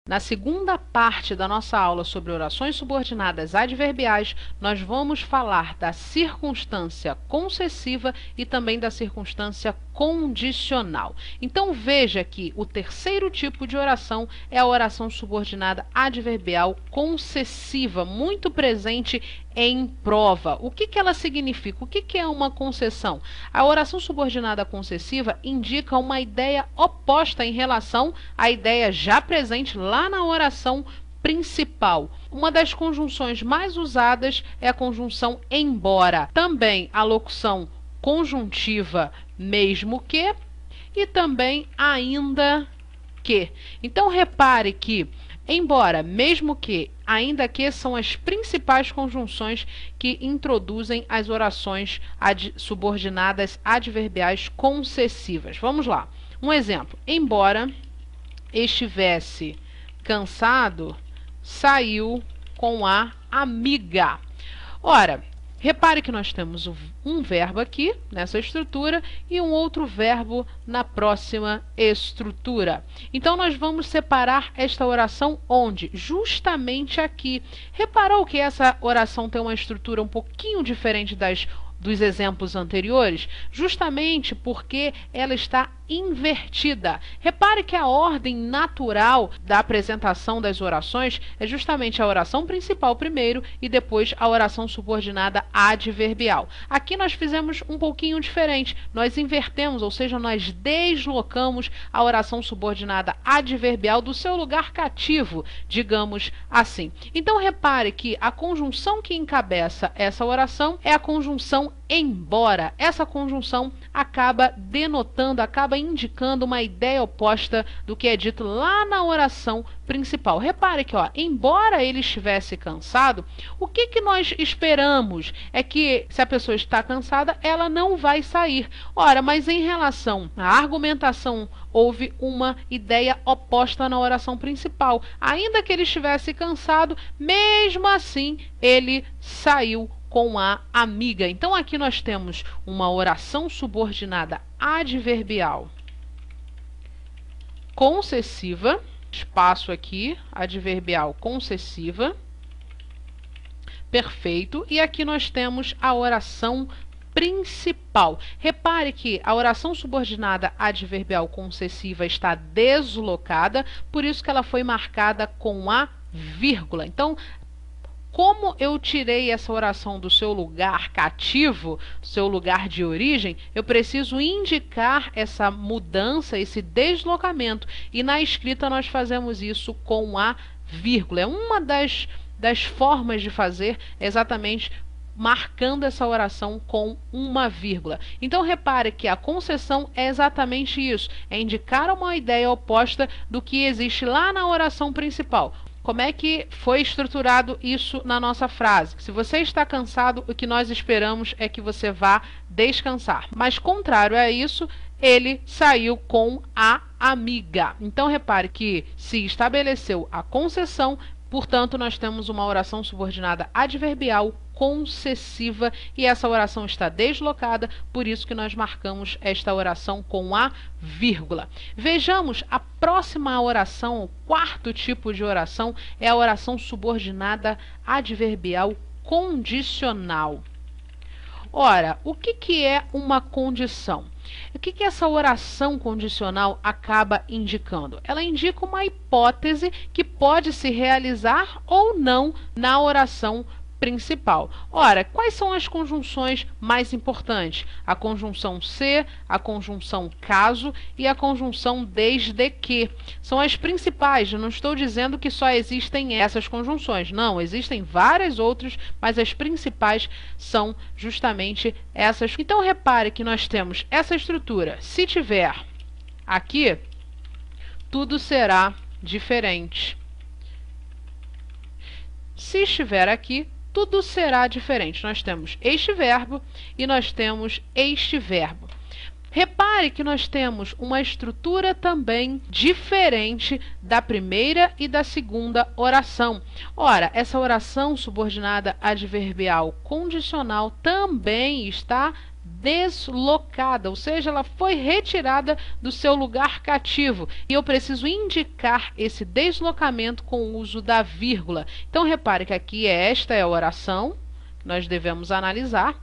Na segunda parte da nossa aula sobre orações subordinadas adverbiais, nós vamos falar da circunstância concessiva e também da circunstância condicional. Então veja que o terceiro tipo de oração é a oração subordinada adverbial concessiva, muito presente em prova. O que ela significa? O que é uma concessão? A oração subordinada concessiva indica uma ideia oposta em relação à ideia já presente lá na oração principal. Uma das conjunções mais usadas é a conjunção embora. Também a locução conjuntiva mesmo que e também ainda que. Então repare que embora, mesmo que, ainda que são as principais conjunções que introduzem as orações subordinadas adverbiais concessivas. Vamos lá. Um exemplo. Embora estivesse cansado, saiu com a amiga. Ora, repare que nós temos um verbo aqui, nessa estrutura, e um outro verbo na próxima estrutura. Então, nós vamos separar esta oração onde? Justamente aqui. Reparou que essa oração tem uma estrutura um pouquinho diferente dos exemplos anteriores? Justamente porque ela está invertida. Repare que a ordem natural da apresentação das orações é justamente a oração principal primeiro e depois a oração subordinada adverbial. Aqui nós fizemos um pouquinho diferente. Nós invertemos, ou seja, nós deslocamos a oração subordinada adverbial do seu lugar cativo, digamos assim. Então repare que a conjunção que encabeça essa oração é a conjunção embora. Essa conjunção acaba denotando, acaba indicando uma ideia oposta do que é dito lá na oração principal. Repare que, embora ele estivesse cansado, o que nós esperamos é que, se a pessoa está cansada, ela não vai sair. Ora, mas em relação à argumentação, houve uma ideia oposta na oração principal. Ainda que ele estivesse cansado, mesmo assim, ele saiu com a amiga. Então, aqui nós temos uma oração subordinada adverbial concessiva, espaço aqui, adverbial concessiva, perfeito, e aqui nós temos a oração principal. Repare que a oração subordinada adverbial concessiva está deslocada, por isso que ela foi marcada com a vírgula. Então, como eu tirei essa oração do seu lugar cativo, do seu lugar de origem, eu preciso indicar essa mudança, esse deslocamento. E na escrita nós fazemos isso com a vírgula. É uma das formas de fazer exatamente marcando essa oração com uma vírgula. Então repare que a concessão é exatamente isso, é indicar uma ideia oposta do que existe lá na oração principal. Como é que foi estruturado isso na nossa frase? Se você está cansado, o que nós esperamos é que você vá descansar. Mas, contrário a isso, ele saiu com a amiga. Então, repare que se estabeleceu a concessão, portanto, nós temos uma oração subordinada adverbial concessiva e essa oração está deslocada, por isso que nós marcamos esta oração com a vírgula. Vejamos a próxima oração, o quarto tipo de oração é a oração subordinada adverbial condicional. Ora, o que é uma condição? O que essa oração condicional acaba indicando? Ela indica uma hipótese que pode se realizar ou não na oração principal. Ora, quais são as conjunções mais importantes? A conjunção se, a conjunção caso e a conjunção desde que. São as principais. Eu não estou dizendo que só existem essas conjunções. Não, existem várias outras, mas as principais são justamente essas. Então, repare que nós temos essa estrutura. Se tiver aqui, tudo será diferente. Se estiver aqui, tudo será diferente. Nós temos este verbo e nós temos este verbo. Repare que nós temos uma estrutura também diferente da primeira e da segunda oração. Ora, essa oração subordinada adverbial condicional também está deslocada, ou seja, ela foi retirada do seu lugar cativo e eu preciso indicar esse deslocamento com o uso da vírgula. Então, repare que aqui esta é a oração que nós devemos analisar.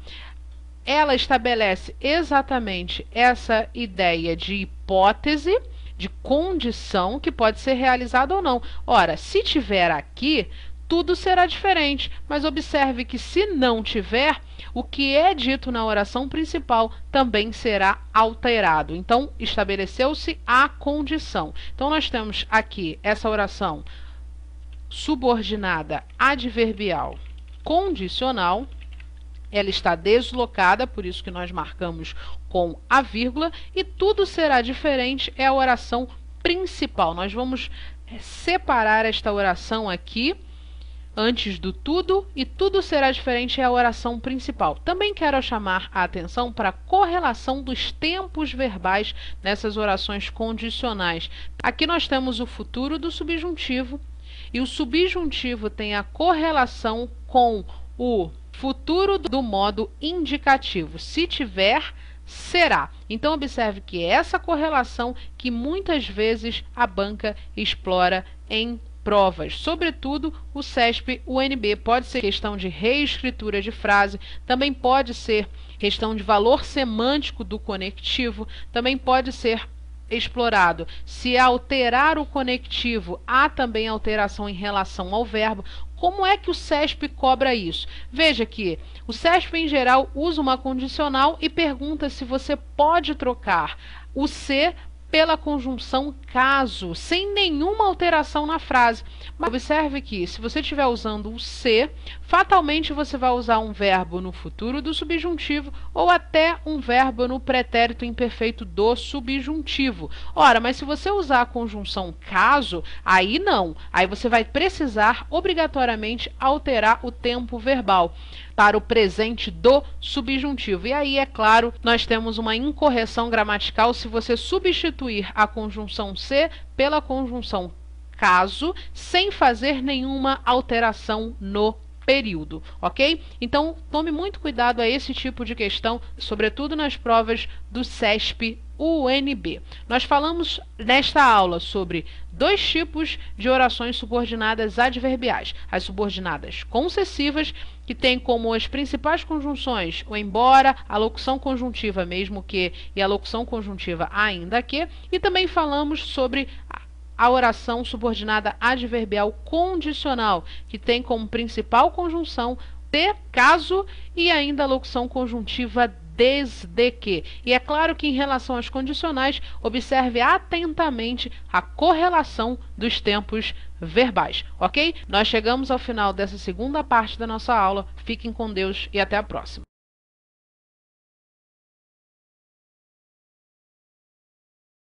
Ela estabelece exatamente essa ideia de hipótese, de condição que pode ser realizada ou não. Ora, se tiver aqui, tudo será diferente, mas observe que se não tiver, o que é dito na oração principal também será alterado. Então, estabeleceu-se a condição. Então, nós temos aqui essa oração subordinada adverbial condicional. Ela está deslocada, por isso que nós marcamos com a vírgula, e tudo será diferente é a oração principal. Nós vamos separar esta oração aqui antes do tudo, e tudo será diferente é a oração principal. Também quero chamar a atenção para a correlação dos tempos verbais nessas orações condicionais. Aqui nós temos o futuro do subjuntivo, e o subjuntivo tem a correlação com o futuro do modo indicativo. Se tiver, será. Então, observe que é essa correlação que muitas vezes a banca explora em provas, sobretudo o CESP-UNB. Pode ser questão de reescritura de frase, também pode ser questão de valor semântico do conectivo, também pode ser explorado se alterar o conectivo há também alteração em relação ao verbo. Como é que o CESP cobra isso? Veja que o CESP, em geral, usa uma condicional e pergunta se você pode trocar o se pela conjunção caso, sem nenhuma alteração na frase. Mas observe que, se você estiver usando o se, fatalmente você vai usar um verbo no futuro do subjuntivo ou até um verbo no pretérito imperfeito do subjuntivo. Ora, mas se você usar a conjunção caso, aí não. Aí você vai precisar obrigatoriamente alterar o tempo verbal para o presente do subjuntivo. E aí, é claro, nós temos uma incorreção gramatical se você substituir a conjunção se pela conjunção caso, sem fazer nenhuma alteração no período, ok? Então, tome muito cuidado a esse tipo de questão, sobretudo nas provas do CESP-UNB. Nós falamos nesta aula sobre dois tipos de orações subordinadas adverbiais. As subordinadas concessivas, que tem como as principais conjunções o embora, a locução conjuntiva mesmo que e a locução conjuntiva ainda que, e também falamos sobre a oração subordinada adverbial condicional, que tem como principal conjunção de caso e ainda a locução conjuntiva desde que. E é claro que em relação às condicionais, observe atentamente a correlação dos tempos verbais, ok? Nós chegamos ao final dessa segunda parte da nossa aula. Fiquem com Deus e até a próxima.